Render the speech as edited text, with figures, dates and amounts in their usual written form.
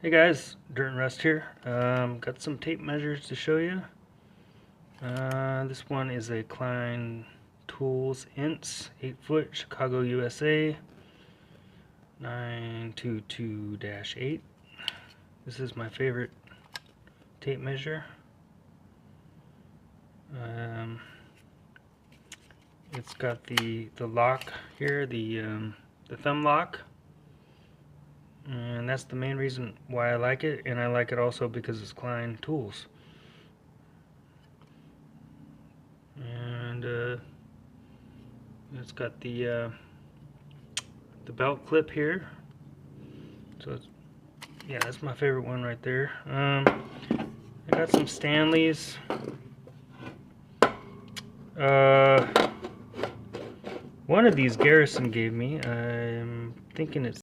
Hey guys, Dirt and Rust here. Got some tape measures to show you. This one is a Klein Tools Ints 8-foot Chicago, USA 922-8. This is my favorite tape measure. It's got the lock here, the thumb lock. And that's the main reason why I like it, and I like it also because it's Klein Tools. And it's got the belt clip here. So it's, yeah, that's my favorite one right there. I got some Stanleys. One of these Garrison gave me. I'm thinking it's